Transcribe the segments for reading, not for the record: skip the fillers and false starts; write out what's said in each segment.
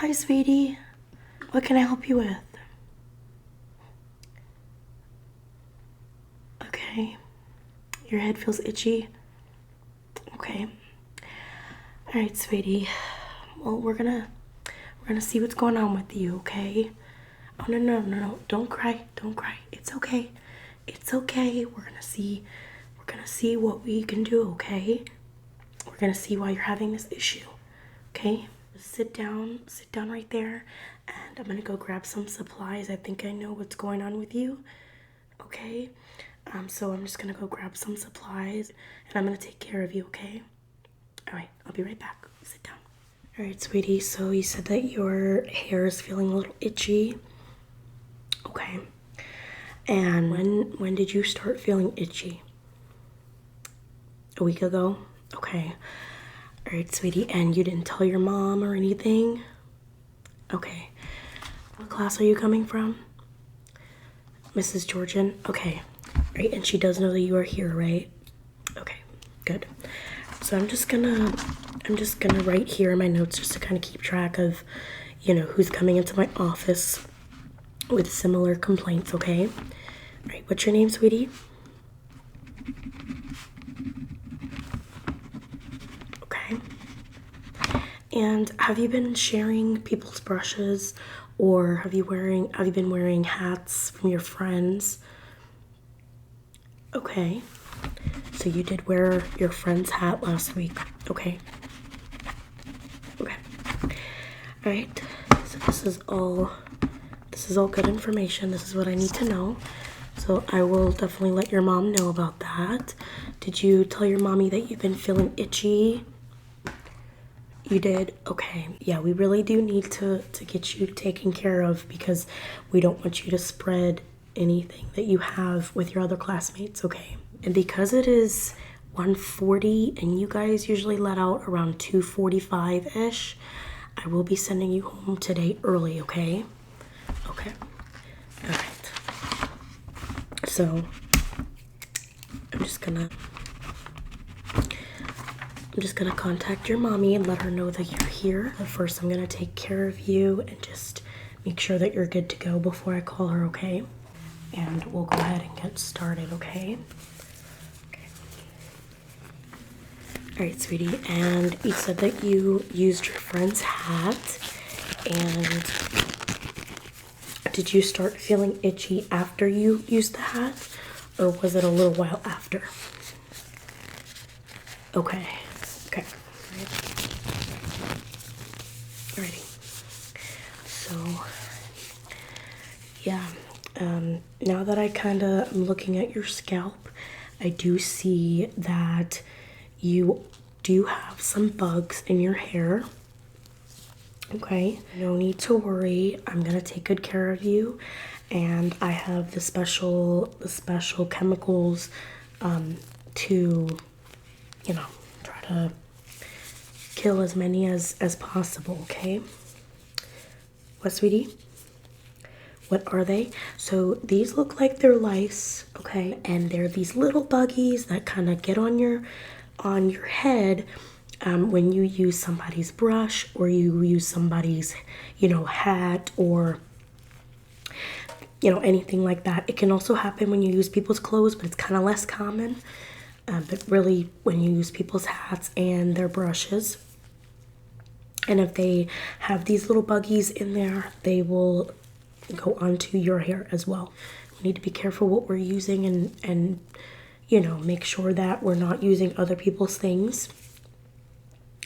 Hi, sweetie. What can I help you with? Okay. Your head feels itchy? Okay. Alright, sweetie. Well, we're gonna see what's going on with you, okay? Oh, no. Don't cry. Don't cry. It's okay. It's okay. We're gonna see what we can do, okay? We're gonna see why you're having this issue, okay? Sit down right there, and I'm gonna go grab some supplies. I think I know what's going on with you, okay? So I'm just gonna go grab some supplies, and I'm gonna take care of you, okay? All right, I'll be right back. Sit down. All right, sweetie, so you said that your hair is feeling a little itchy. Okay. And when did you start feeling itchy? A week ago? Okay. All right, sweetie, and you didn't tell your mom or anything? Okay. What class are you coming from? Mrs. Georgian? Okay. Right, and she does know that you are here, right? Okay, good. So I'm just gonna write here in my notes just to kind of keep track of, who's coming into my office with similar complaints, okay? All right, what's your name, sweetie? Okay. And have you been sharing people's brushes, or have you been wearing hats from your friends? Okay. So you did wear your friend's hat last week. Okay. Okay. All right. So this is all good information. This is what I need to know. So I will definitely let your mom know about that. Did you tell your mommy that you've been feeling itchy? You did? Okay. Yeah, we really do need to get you taken care of because we don't want you to spread anything that you have with your other classmates, okay? And because it is 1:40 and you guys usually let out around 2:45-ish, I will be sending you home today early, okay? Okay. All right. So I'm just gonna contact your mommy and let her know that you're here. But first, I'm gonna take care of you and just make sure that you're good to go before I call her, okay? And we'll go ahead and get started, okay? Okay. All right, sweetie. And you said that you used your friend's hat. And did you start feeling itchy after you used the hat? Or was it a little while after? Okay. Okay. Alrighty. So, yeah. Now that I kind of am looking at your scalp, I do see that you do have some bugs in your hair. Okay. No need to worry. I'm gonna take good care of you, and I have the special chemicals to try to kill as many as possible, okay? What, sweetie? What are they? So these look like they're lice, okay? And they're these little buggies that kind of get on your head when you use somebody's brush or you use somebody's, hat or anything like that. It can also happen when you use people's clothes, but it's kind of less common. But really, when you use people's hats and their brushes, and if they have these little buggies in there, they will go onto your hair as well. We need to be careful what we're using and make sure that we're not using other people's things.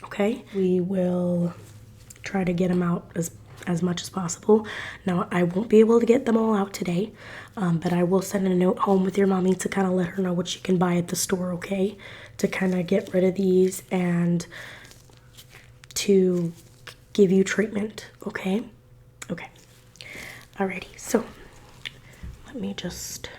Okay? We will try to get them out as much as possible. Now, I won't be able to get them all out today, but I will send a note home with your mommy to kind of let her know what she can buy at the store, okay? To kind of get rid of these and to give you treatment, okay? Okay. Alrighty, so let me just...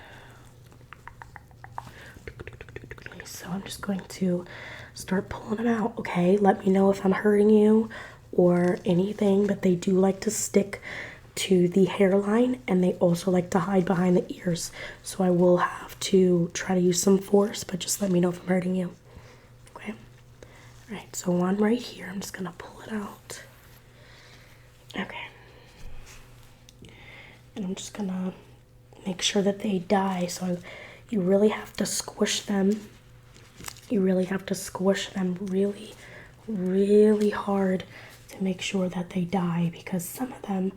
So I'm just going to start pulling them out, okay? Let me know if I'm hurting you or anything, but they do like to stick to the hairline and they also like to hide behind the ears. So I will have to try to use some force, but just let me know if I'm hurting you. Okay? All right, so one right here, I'm just gonna pull it out. Okay. And I'm just gonna make sure that they die. So you really have to squish them. You really have to squish them really, really hard to make sure that they die, because some of them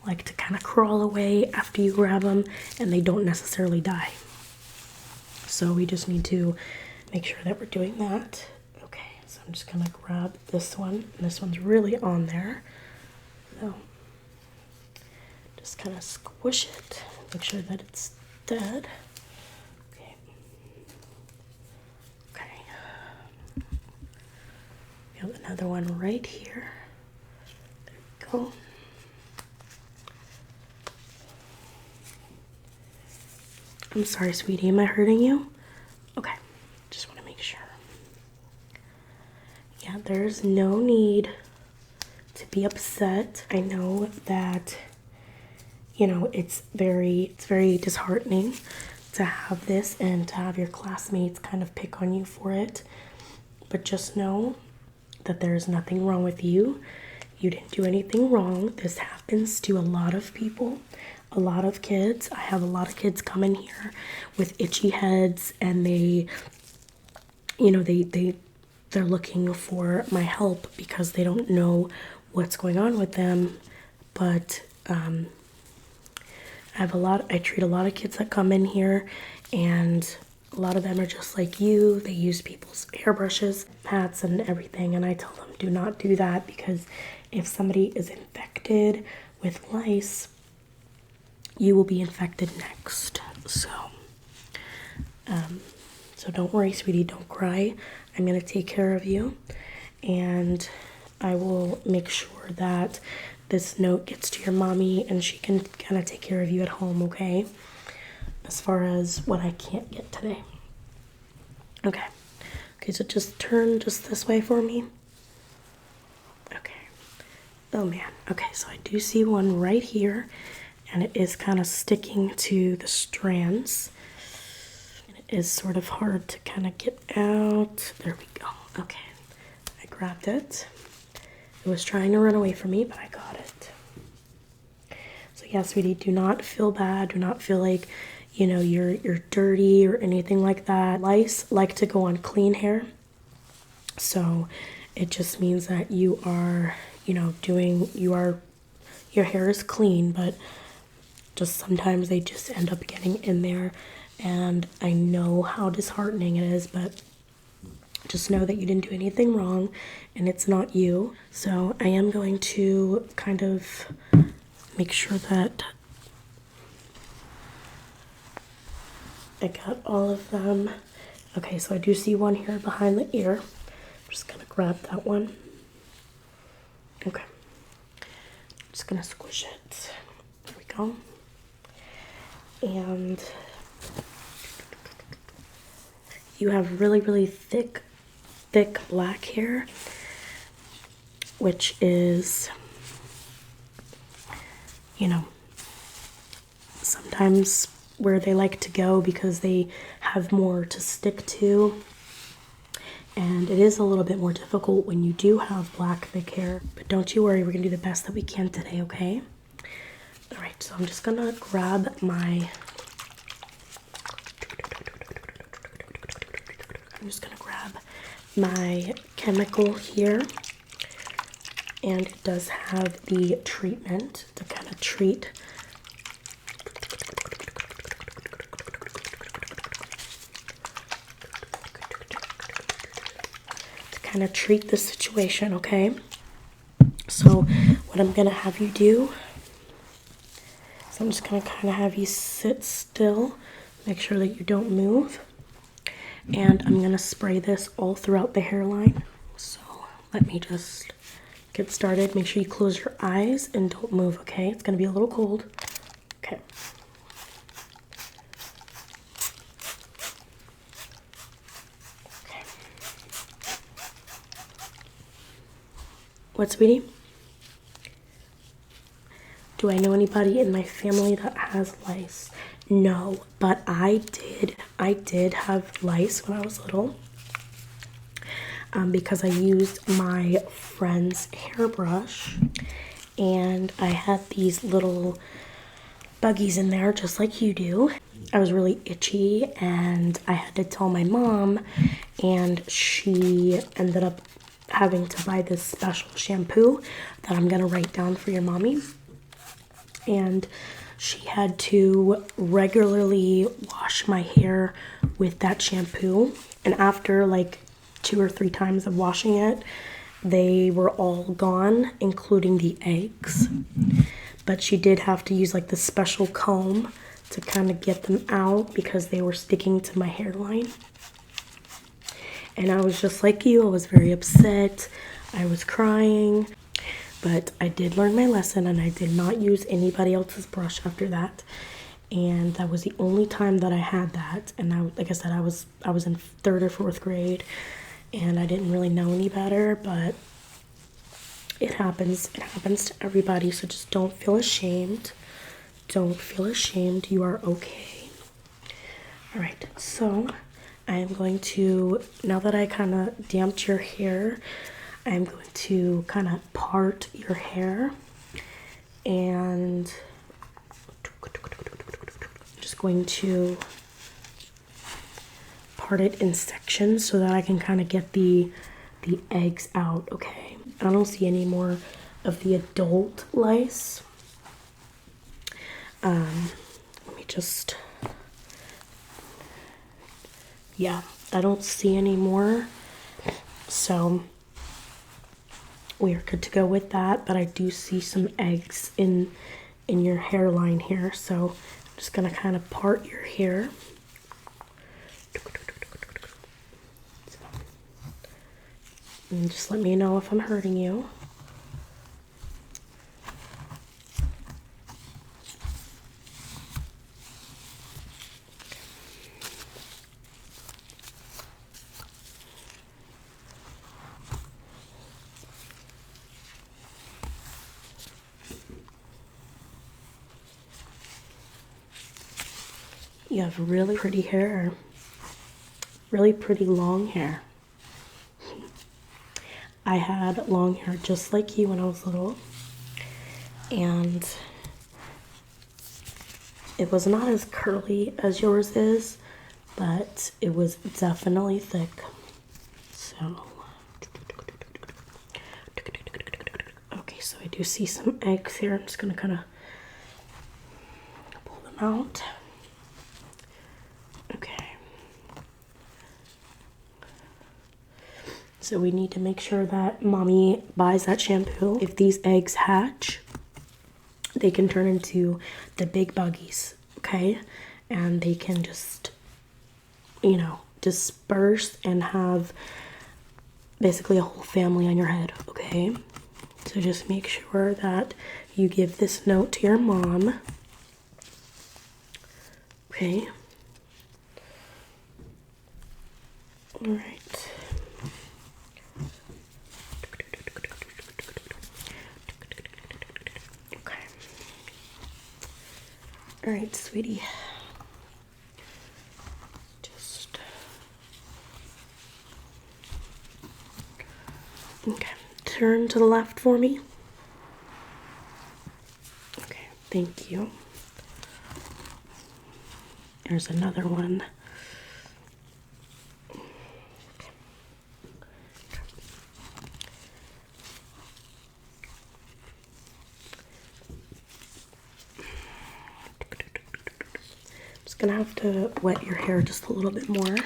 like to kind of crawl away after you grab them and they don't necessarily die. So we just need to make sure that we're doing that. Okay, so I'm just gonna grab this one, and this one's really on there. So just kind of squish it, make sure that it's dead. Okay. Okay. We have another one right here. There we go. I'm sorry, sweetie. Am I hurting you? Okay. Just want to make sure. Yeah, there's no need to be upset. I know that, you know, it's very disheartening to have this and to have your classmates kind of pick on you for it. But just know that there's nothing wrong with you. You didn't do anything wrong. This happens to a lot of people, a lot of kids. I have a lot of kids come in here with itchy heads, and they, you know, they're looking for my help because they don't know what's going on with them. But I treat a lot of kids that come in here, and a lot of them are just like you. They use people's hairbrushes, hats, and everything, and I tell them, do not do that, because if somebody is infected with lice, you will be infected next. So don't worry, sweetie, don't cry. I'm gonna take care of you, and I will make sure that this note gets to your mommy and she can kind of take care of you at home, okay? As far as what I can't get today. Okay. Okay, so just turn just this way for me. Okay. Oh man. Okay, so I do see one right here, and it is kind of sticking to the strands. And it is sort of hard to kind of get out. There we go. Okay. I grabbed it. It was trying to run away from me, but I got it. So yeah, sweetie, do not feel bad. Do not feel like, you know, you're dirty or anything like that. Lice like to go on clean hair. So it just means that you are, you know, your hair is clean, but just sometimes they just end up getting in there. And I know how disheartening it is, but just know that you didn't do anything wrong and it's not you. So I am going to kind of make sure that I got all of them. Okay, so I do see one here behind the ear. I'm just gonna grab that one. Okay. I'm just gonna squish it. There we go. And you have really, really thick black hair, which is, you know, sometimes where they like to go because they have more to stick to. And it is a little bit more difficult when you do have black, thick hair. But don't you worry, we're gonna do the best that we can today, okay? All right, so I'm just gonna grab my chemical here, and it does have the treatment to kind of treat the situation, okay? So what I'm gonna have you do is I'm just gonna kind of have you sit still, make sure that you don't move. And I'm gonna spray this all throughout the hairline. So let me just get started. Make sure you close your eyes and don't move, okay? It's gonna be a little cold. Okay. Okay. What, sweetie? Do I know anybody in my family that has lice? No, but I did have lice when I was little, because I used my friend's hairbrush, and I had these little buggies in there just like you do. I was really itchy and I had to tell my mom, and she ended up having to buy this special shampoo that I'm gonna write down for your mommy. And she had to regularly wash my hair with that shampoo, and after like 2 or 3 times of washing it, they were all gone, including the eggs. But she did have to use like the special comb to kind of get them out because they were sticking to my hairline. And I was just like you, I was very upset. I was crying. But I did learn my lesson, and I did not use anybody else's brush after that. And that was the only time that I had that. And I, like I said, I was in 3rd or 4th grade, and I didn't really know any better, but it happens. It happens to everybody, so just don't feel ashamed. Don't feel ashamed. You are okay. All right, so I am going to, now that I kind of damped your hair, I'm going to kind of part your hair, and I'm just going to part it in sections so that I can kind of get the eggs out, okay? I don't see any more of the adult lice. Let me just, yeah, I don't see any more, so we are good to go with that. But I do see some eggs in your hairline here, so I'm just gonna kind of part your hair. And just let me know if I'm hurting you. You have really pretty hair. Really pretty long hair. I had long hair just like you when I was little, and it was not as curly as yours is, but it was definitely thick. So, okay, so I do see some eggs here. I'm just gonna kind of pull them out. Okay. So we need to make sure that mommy buys that shampoo. If these eggs hatch, they can turn into the big buggies, okay? And they can just, you know, disperse and have basically a whole family on your head, okay? So just make sure that you give this note to your mom, okay? All right. Okay. All right, sweetie. Just okay. Turn to the left for me. Okay, thank you. There's another one. Just gonna have to wet your hair just a little bit more.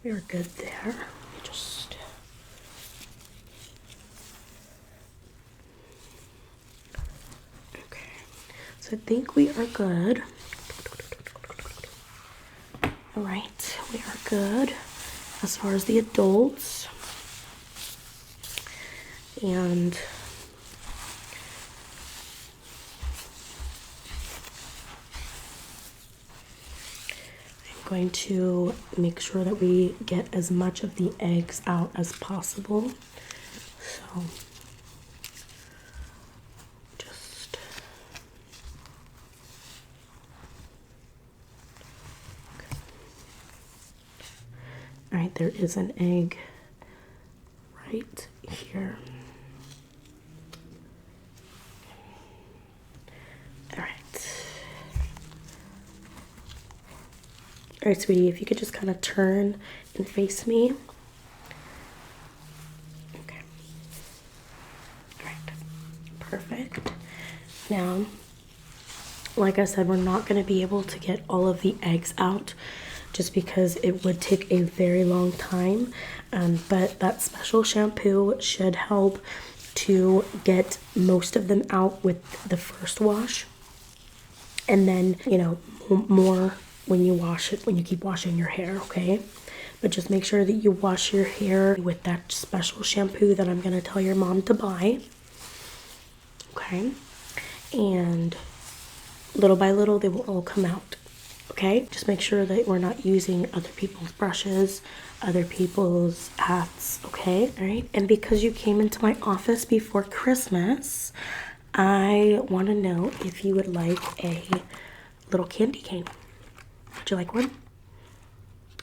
We are good there. Let me just okay. So I think we are good. All right, we are good as far as the adults. And I'm going to make sure that we get as much of the eggs out as possible. So just okay. All right, there is an egg right here. All right, sweetie, if you could just kind of turn and face me. Okay. All right. Perfect. Now, like I said, we're not going to be able to get all of the eggs out just because it would take a very long time. But that special shampoo should help to get most of them out with the first wash. And then, you know, more when you wash it, when you keep washing your hair, okay? But just make sure that you wash your hair with that special shampoo that I'm gonna tell your mom to buy, okay? And little by little, they will all come out, okay? Just make sure that we're not using other people's brushes, other people's hats, okay? All right, and because you came into my office before Christmas, I want to know if you would like a little candy cane. Would you like one?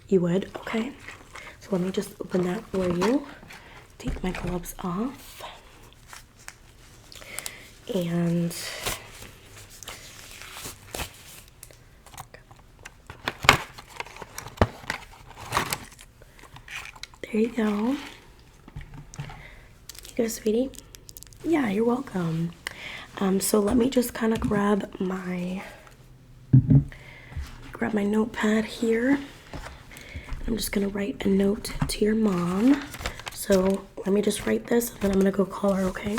You would? Okay. So let me just open that for you. Take my gloves off. And there you go. You go, sweetie. Yeah, you're welcome. So let me just kind of grab my notepad here. I'm just gonna write a note to your mom. So let me just write this and then I'm gonna go call her, okay?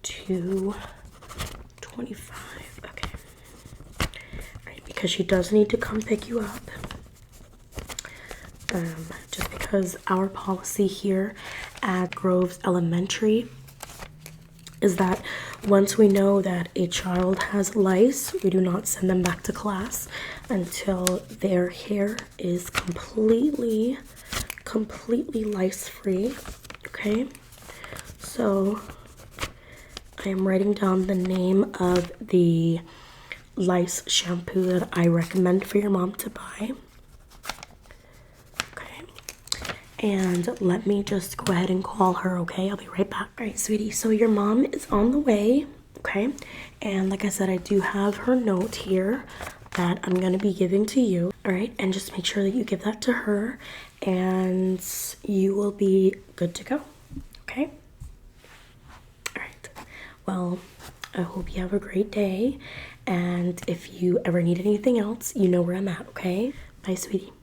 $2.25. Okay. All right, because she does need to come pick you up. Just because our policy here at Groves Elementary is that once we know that a child has lice, we do not send them back to class until their hair is completely lice-free, okay? So I am writing down the name of the lice shampoo that I recommend for your mom to buy. And let me just go ahead and call her, okay? I'll be right back. All right, sweetie, so your mom is on the way, okay? And like I said, I do have her note here that I'm gonna be giving to you, all right? And just make sure that you give that to her and you will be good to go, okay? All right, well, I hope you have a great day. And if you ever need anything else, you know where I'm at, okay? Bye, sweetie.